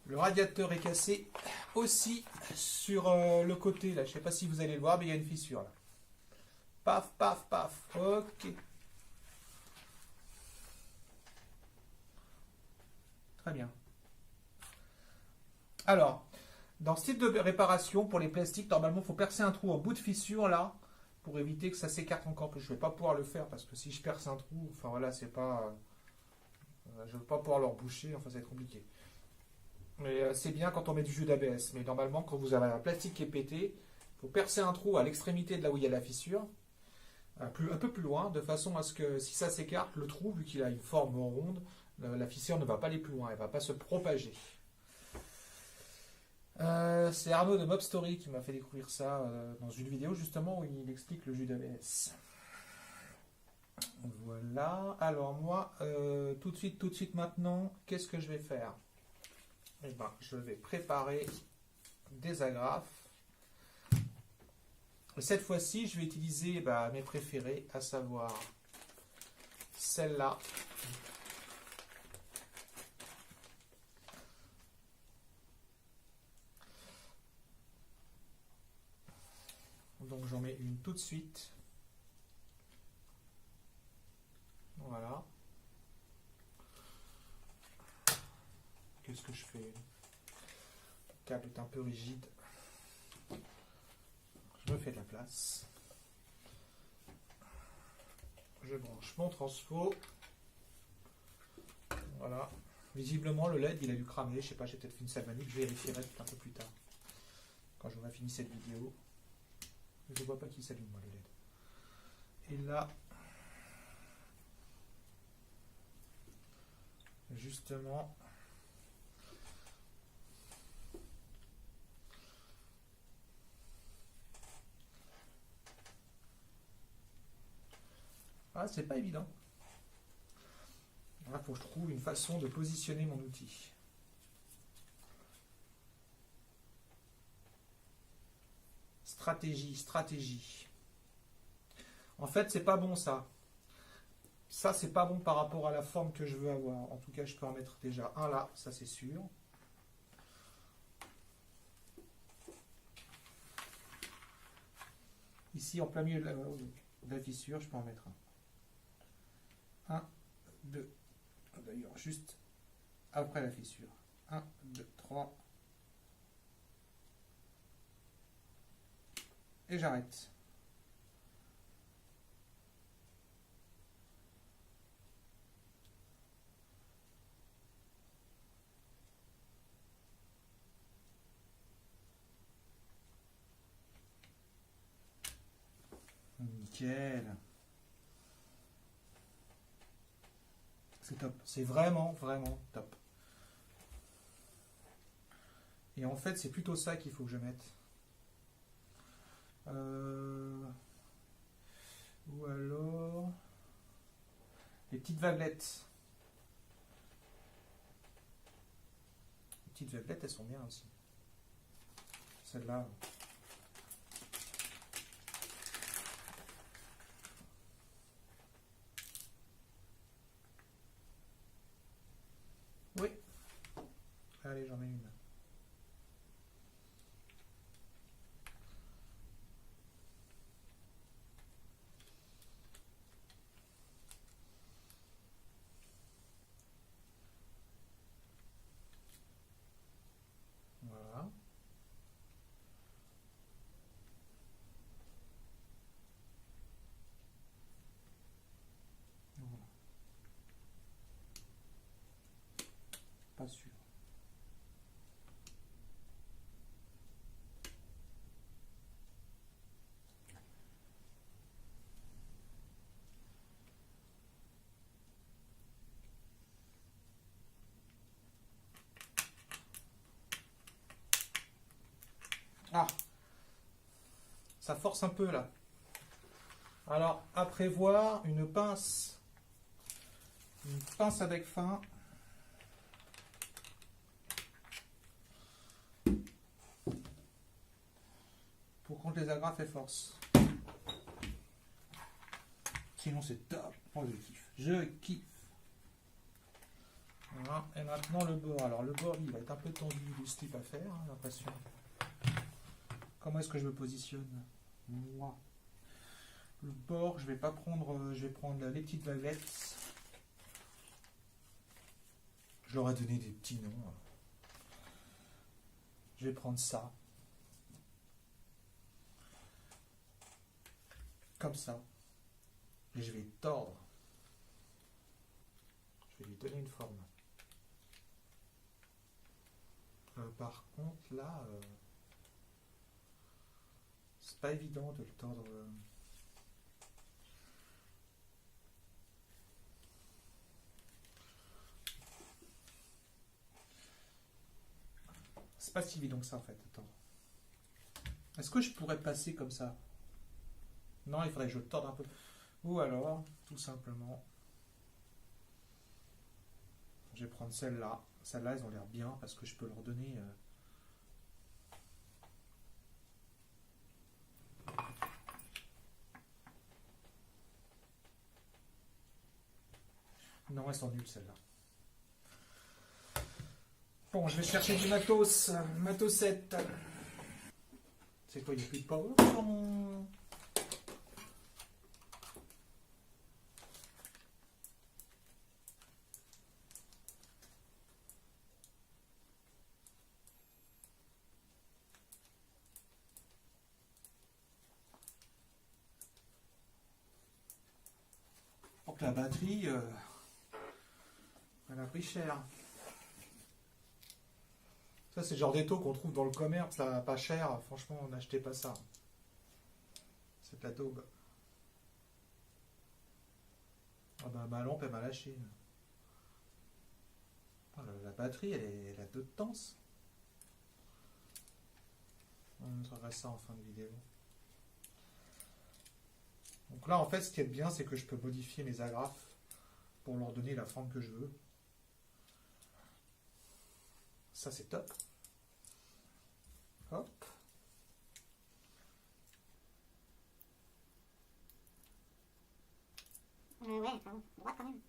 le radiateur est cassé aussi sur le côté là. Je ne sais pas si vous allez le voir, mais il y a une fissure là. Paf, paf, paf. Ok. Très bien. Alors, dans ce type de réparation, pour les plastiques, normalement, il faut percer un trou en bout de fissure là, pour éviter que ça s'écarte encore plus. Je ne vais pas pouvoir le faire parce que si je perce un trou, enfin voilà, c'est pas. Je ne vais pas pouvoir le reboucher, enfin ça va être compliqué. Mais c'est bien quand on met du jus d'ABS. Mais normalement, quand vous avez un plastique qui est pété, il faut percer un trou à l'extrémité de là où il y a la fissure, un peu plus loin, de façon à ce que si ça s'écarte, le trou, vu qu'il a une forme ronde, la fissure ne va pas aller plus loin, elle ne va pas se propager. C'est Arnaud de Mob Story qui m'a fait découvrir ça dans une vidéo justement où il explique le jus d'ABS. Voilà. Alors moi, tout de suite maintenant, qu'est-ce que je vais faire? Eh ben, je vais préparer des agrafes. Cette fois-ci, je vais utiliser mes préférés, à savoir celle-là. Donc j'en mets une tout de suite. Voilà. Qu'est-ce que je fais? Le câble est un peu rigide. Je me fais de la place. Je branche mon transfo. Voilà. Visiblement, le LED, il a dû cramer. Je sais pas, j'ai peut-être fait une sale manip. Je vérifierai un peu plus tard. Quand j'aurai fini cette vidéo. Je ne vois pas qui s'allume, moi, le LED. Et là, justement, c'est pas évident. Là, il faut que je trouve une façon de positionner mon outil. Stratégie, stratégie. En fait, c'est pas bon ça. Ça, c'est pas bon par rapport à la forme que je veux avoir. En tout cas, je peux en mettre déjà un là, ça c'est sûr. Ici, en plein milieu de la fissure, je peux en mettre un. 1, 2. D'ailleurs, juste après la fissure. 1, 2, 3. Et j'arrête. Nickel. C'est top. C'est vraiment, vraiment top. Et en fait, c'est plutôt ça qu'il faut que je mette. Ou alors... les petites vaguelettes. Les petites vaguelettes, elles sont bien aussi. Celle-là... oui. Allez, j'en ai une. Voilà. Voilà. Pas sûr. Ah, ça force un peu là. Alors, à prévoir une pince avec fin. Pour quand les agrafes et force. Sinon c'est top. Oh, je kiffe. Je kiffe. Voilà. Et maintenant le bord. Alors le bord il va être un peu tendu du slip à faire, hein, j'ai l'impression. Comment est-ce que je me positionne? Moi. Le bord, je vais pas prendre. Je vais prendre les petites vaguelettes. Je leur ai donné des petits noms. Je vais prendre ça. Comme ça. Et je vais tordre. Je vais lui donner une forme. Par contre, là, c'est pas évident de le tordre. C'est pas si évident que ça en fait. Attends. Est-ce que je pourrais passer comme ça? Non, il faudrait que je torde un peu. Ou alors, tout simplement, je vais prendre celle-là. Celles-là, elles ont l'air bien parce que je peux leur donner... Non, elles sont nulles celles-là. Bon, je vais chercher du matos. Matosette. C'est quoi, il n'y a plus de power? Donc la batterie, elle a pris cher. Ça, c'est le genre d'étau qu'on trouve dans le commerce, là, pas cher. Franchement, n'achetez pas ça. C'est de la daube. Ah bah, ma lampe, elle m'a lâché. Ah, la batterie, elle a deux temps. On montrera ça en fin de vidéo. Donc là, en fait, ce qui est bien, c'est que je peux modifier mes agrafes pour leur donner la forme que je veux. Ça, c'est top. Hop. Ouais, enfin, droite quand même.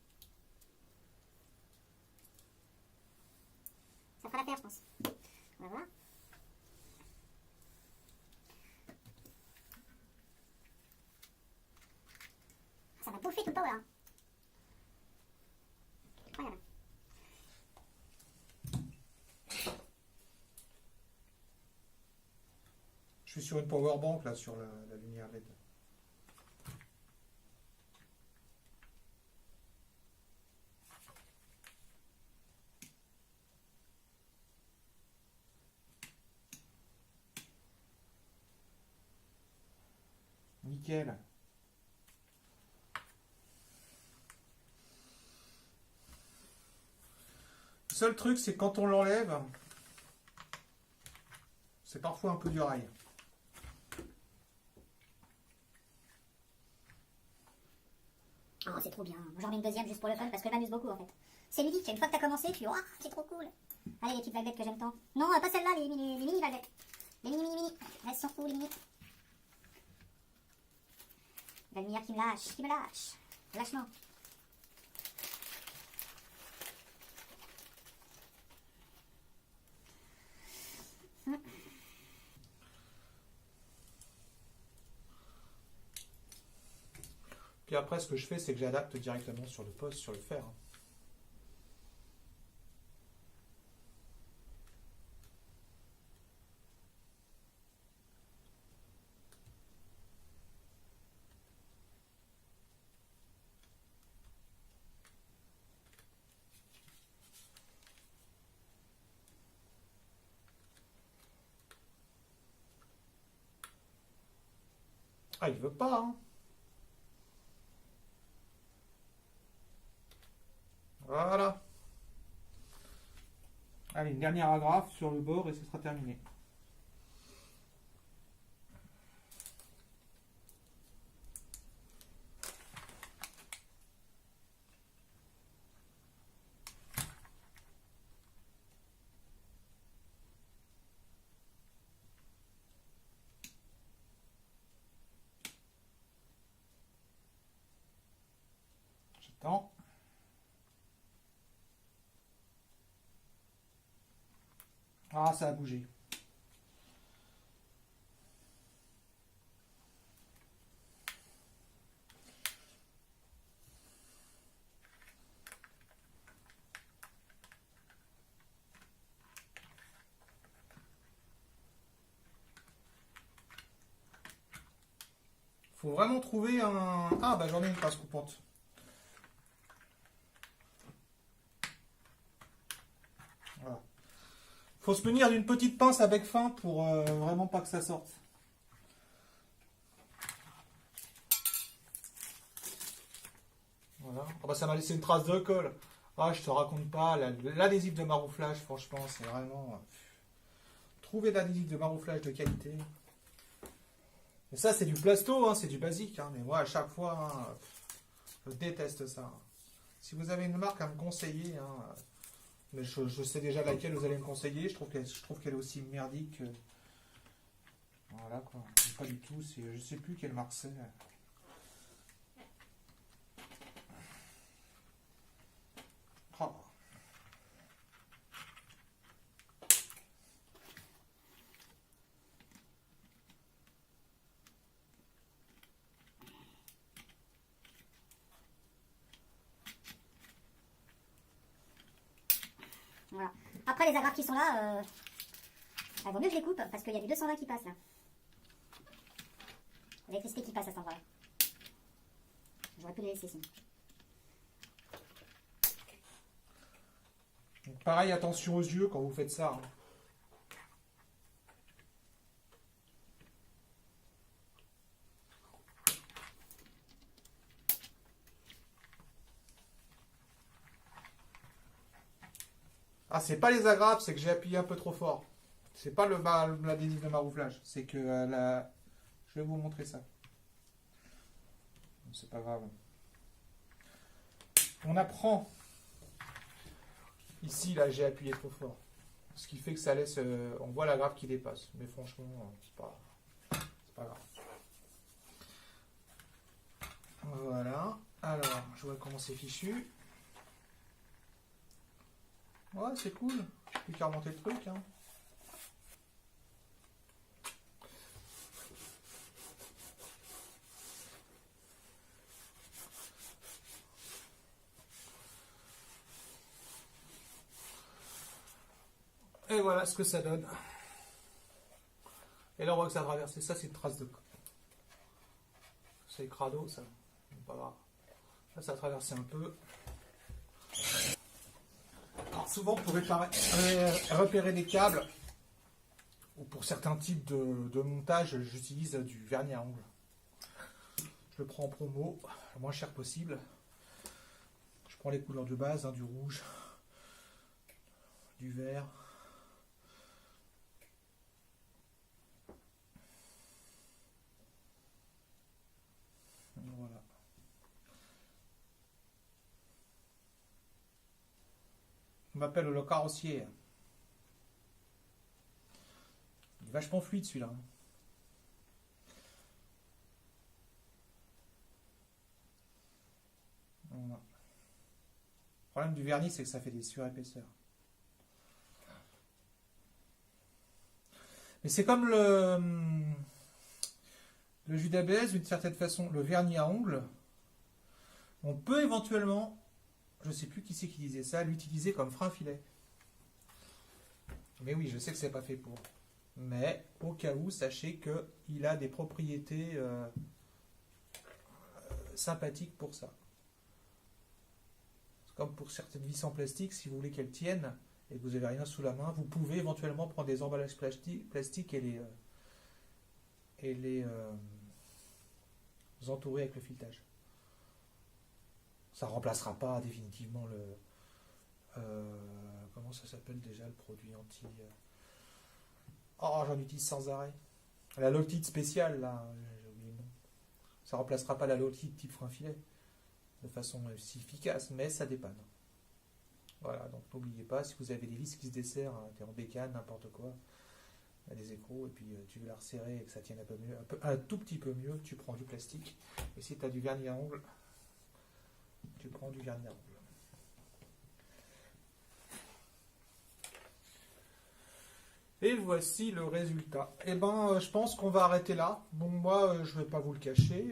Ça fera l'affaire, je pense. On va voir. Ça va bouffer tout le power. Hein. Incroyable. Je suis sur une power bank là, sur la lumière LED. Nickel. Le seul truc, c'est que quand on l'enlève, c'est parfois un peu du rail. Oh, c'est trop bien. J'en mets une deuxième juste pour le fun parce que je m'amuse beaucoup en fait. C'est ludique. Une fois que t'as commencé, tu dis, oh, c'est trop cool. Allez, les petites vaguettes que j'aime tant. Non, pas celle-là, les mini vaguettes. Les mini. Elles sont où les mini? La lumière qui me lâche. Lâchement. Puis après, ce que je fais, c'est que j'adapte directement sur le poste, sur le fer. Ah, il veut pas, hein. Voilà. Allez, une dernière agrafe sur le bord et ce sera terminé. J'attends. Ah, ça a bougé. Faut vraiment trouver un... Ah, bah j'en ai une pince coupante. Voilà. Faut se munir d'une petite pince à bec fin pour vraiment pas que ça sorte. Voilà. Ah bah ça m'a laissé une trace de colle. Ah, je te raconte pas, l'adhésif de marouflage, franchement, c'est vraiment... Trouver l'adhésif de marouflage de qualité. Et ça, c'est du plasto, hein, c'est du basique. Hein, mais moi, à chaque fois, hein, je déteste ça. Si vous avez une marque à me conseiller, hein, mais je sais déjà laquelle vous allez me conseiller, je trouve qu'elle est aussi merdique. Voilà, quoi. Pas du tout, je sais plus quelle marque c'est. Oh. Voilà. Après, les agrafes qui sont là, il vaut mieux que je les coupe parce qu'il y a du 220 qui passe là. L'électricité qui passe à cet endroit-là. J'aurais pu les laisser sinon. Donc, pareil, attention aux yeux quand vous faites ça. Hein. Ah, c'est pas les agrafes, c'est que j'ai appuyé un peu trop fort. C'est pas l'adhésif de marouflage, c'est que je vais vous montrer ça. C'est pas grave. On apprend. Ici, là, j'ai appuyé trop fort. Ce qui fait que ça laisse... on voit la grave qui dépasse. Mais franchement, c'est pas grave. Voilà. Alors, je vois comment c'est fichu. Ouais, c'est cool. Plus qu'à remonter le truc. Hein. Et voilà ce que ça donne. Et là, on voit que ça a traversé. Ça, c'est une trace de... C'est crado, ça. Pas grave. Là, ça a traversé un peu. Alors, souvent, pour repérer des câbles, ou pour certains types de montage, j'utilise du vernis à ongles. Je le prends en promo, le moins cher possible. Je prends les couleurs de base, hein, du rouge, du vert. Voilà. On m'appelle le carrossier. Il est vachement fluide celui-là. Voilà. Le problème du vernis, c'est que ça fait des surépaisseurs. Mais c'est comme le jus d'ABS, d'une certaine façon, le vernis à ongles. On peut éventuellement, je ne sais plus qui c'est qui disait ça, l'utiliser comme frein filet. Mais oui, je sais que c'est pas fait pour. Mais au cas où, sachez qu'il a des propriétés sympathiques pour ça. Comme pour certaines vis en plastique, si vous voulez qu'elles tiennent et que vous n'avez rien sous la main, vous pouvez éventuellement prendre des emballages plastiques et les entourer avec le filetage. Ça ne remplacera pas définitivement le... comment ça s'appelle déjà le produit anti... Oh, j'en utilise sans arrêt. La lotite spéciale, là, j'ai oublié le nom. Ça ne remplacera pas la lotite type frein filet de façon si efficace, mais ça dépanne. Voilà, donc n'oubliez pas, si vous avez des vis qui se desserrent, hein, t'es en bécane, n'importe quoi, il y a des écrous, et puis tu veux la resserrer et que ça tienne un peu mieux, un tout petit peu mieux, tu prends du plastique. Et si tu as du vernis à ongles, tu prends du vernis à ongles. Et voici le résultat. Eh ben, je pense qu'on va arrêter là. Bon, moi, je ne vais pas vous le cacher.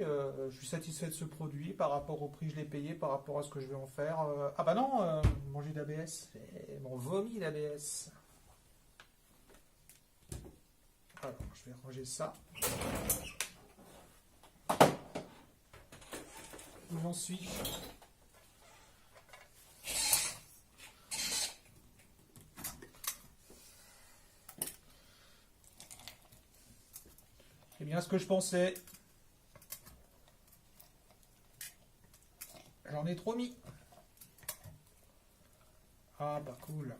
Je suis satisfait de ce produit par rapport au prix que je l'ai payé, par rapport à ce que je vais en faire. Ah bah non, mon jus d'ABS, mon vomi d'ABS. Alors, je vais ranger ça. Où j'en suis? C'est bien ce que je pensais. J'en ai trop mis. Ah bah cool.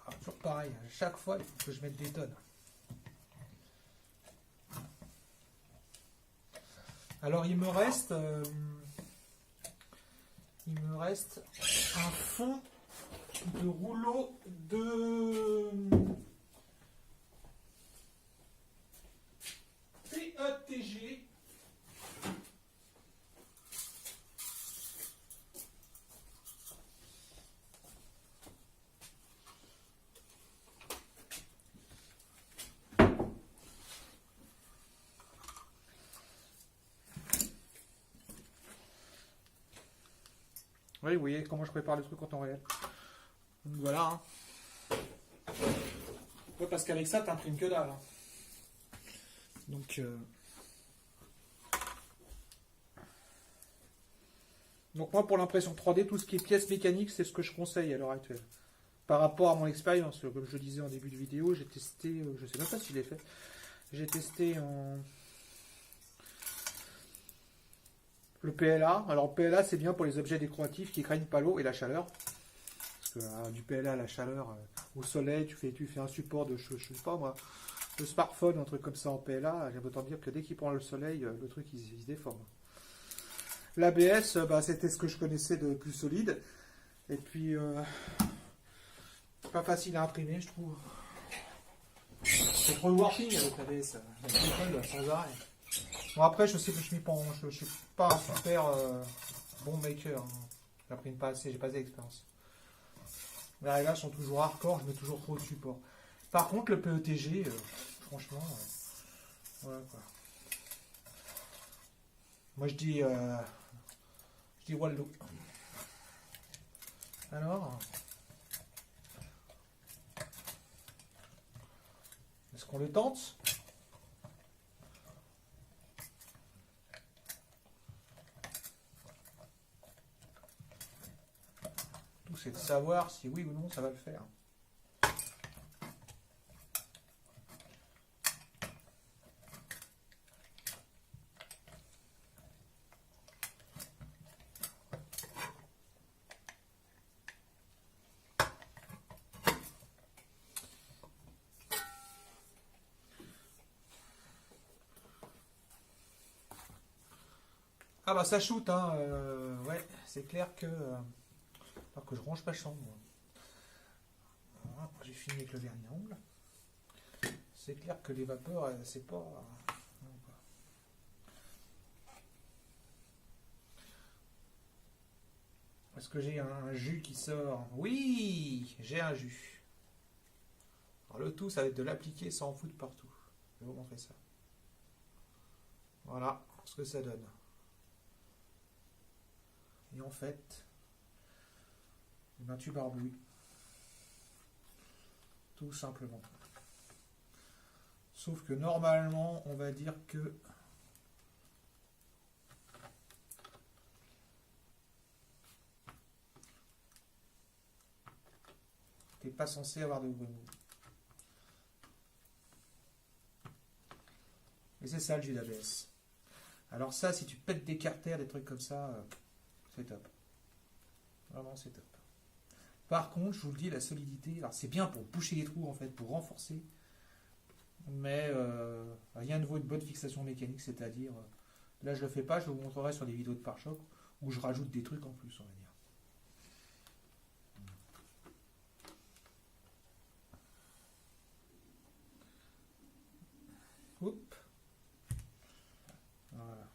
Ah, toujours pareil, à chaque fois il faut que je mette des tonnes. Alors il me reste un fond de rouleau de PETG. Oui, vous voyez comment je prépare le truc en temps réel. Donc voilà. Hein. Ouais, parce qu'avec ça, tu imprimes que dalle. Hein. Donc moi, pour l'impression 3D, tout ce qui est pièces mécaniques, c'est ce que je conseille à l'heure actuelle. Par rapport à mon expérience, comme je le disais en début de vidéo, j'ai testé, je sais même pas si je l'ai fait, j'ai testé le PLA. Alors PLA, c'est bien pour les objets décoratifs qui craignent pas l'eau et la chaleur. Parce que du PLA à la chaleur, au soleil, tu fais un support de, je sais pas moi, le smartphone, un truc comme ça en PLA, j'aime autant dire que dès qu'il prend le soleil, le truc il se déforme. L'ABS, c'était ce que je connaissais de plus solide. Et puis, pas facile à imprimer, je trouve. C'est trop le warping avec l'ABS. Sans arrêt. Bon, après, je sais que je suis pas un super bon maker. Hein. J'imprime pas assez, j'ai pas assez d'expérience. Les réglages sont toujours hardcore, je mets toujours trop de support. Par contre, le PETG, franchement, voilà quoi. Moi, je dis Waldo. Alors, est-ce qu'on le tente? Tout c'est de savoir si oui ou non ça va le faire. Ah bah ça shoot, hein. Ouais, c'est clair que... alors que je range pas le chambre. Voilà, j'ai fini avec le vernis à ongles. C'est clair que les vapeurs, c'est pas... Est-ce que j'ai un jus qui sort? Oui, j'ai un jus. Alors le tout, ça va être de l'appliquer sans en foutre partout. Je vais vous montrer ça. Voilà ce que ça donne. Et en fait, tu barbouilles. Tout simplement. Sauf que normalement, on va dire que t'es pas censé avoir de bruit. Et c'est ça le jus d'ABS. Alors ça, si tu pètes des carters, des trucs comme ça, c'est top. Vraiment, c'est top. Par contre, je vous le dis, la solidité, alors c'est bien pour boucher les trous, en fait, pour renforcer, mais rien ne vaut une bonne fixation mécanique, c'est-à-dire, là je le fais pas, je vous montrerai sur des vidéos de pare-choc, où je rajoute des trucs en plus, on va dire. Oups. Voilà.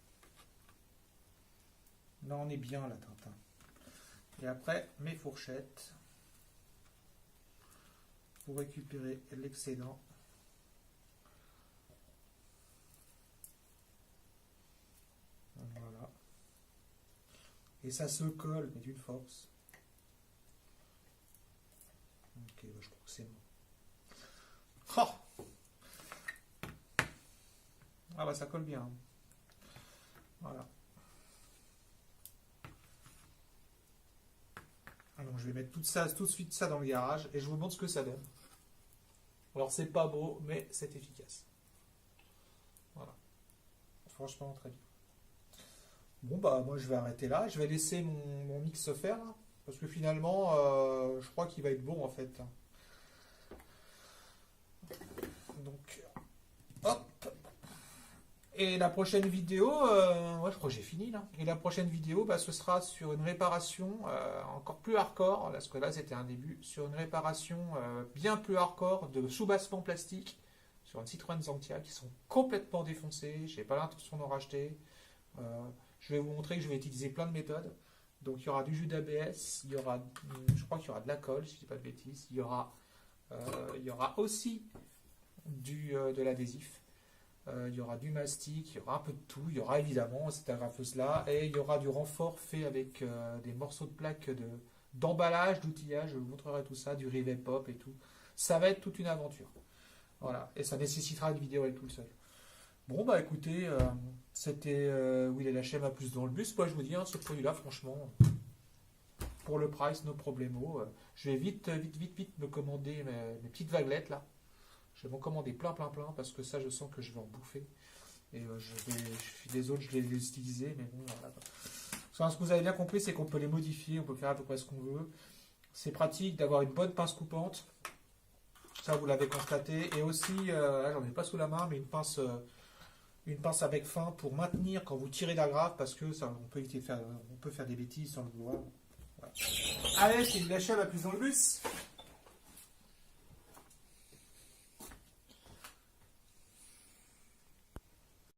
Là, on est bien, là, Tintin. Et après, mes fourchettes pour récupérer l'excédent. Voilà. Et ça se colle, mais d'une force. Ok, je crois que c'est bon. Oh, ah bah ça colle bien. Voilà. Alors je vais mettre tout de suite ça dans le garage et je vous montre ce que ça donne. Alors c'est pas beau, mais c'est efficace. Voilà. Franchement très bien. Bon bah moi je vais arrêter là, je vais laisser mon mix se faire là, parce que finalement je crois qu'il va être bon en fait. Donc hop. Et la prochaine vidéo, ouais, je crois que j'ai fini là. Et la prochaine vidéo, ce sera sur une réparation encore plus hardcore, parce que là c'était un début, sur une réparation bien plus hardcore de sous-bassement plastique sur une Citroën Xantia qui sont complètement défoncés. Je n'ai pas l'intention d'en racheter. Je vais vous montrer que je vais utiliser plein de méthodes. Donc il y aura du jus d'ABS, il y aura, je crois qu'il y aura de la colle, si je ne dis pas de bêtises. Il y aura aussi de l'adhésif. Il y aura du mastic, il y aura un peu de tout, il y aura évidemment cette agrafeuse là, et il y aura du renfort fait avec des morceaux de plaques d'emballage, d'outillage, je vous montrerai tout ça, du rivet pop et tout. Ça va être toute une aventure. Voilà, et ça nécessitera une vidéo avec tout seul. Bon bah écoutez, c'était Will et la chaîne à plus dans le bus. Moi je vous dis, ce produit là franchement, pour le price, no problemo. Je vais vite me commander mes petites vaguelettes là. Je vais m'en commander plein parce que ça je sens que je vais en bouffer. Et je suis désolé, je les utiliser, mais bon voilà. Ce que vous avez bien compris, c'est qu'on peut les modifier, on peut faire à peu près ce qu'on veut. C'est pratique d'avoir une bonne pince coupante. Ça, vous l'avez constaté. Et aussi, là, j'en ai pas sous la main, mais une pince avec fin pour maintenir quand vous tirez l'agrafe, parce que ça, on peut faire des bêtises sans le vouloir. Voilà. Allez, c'est une échelle à plus dans le bus.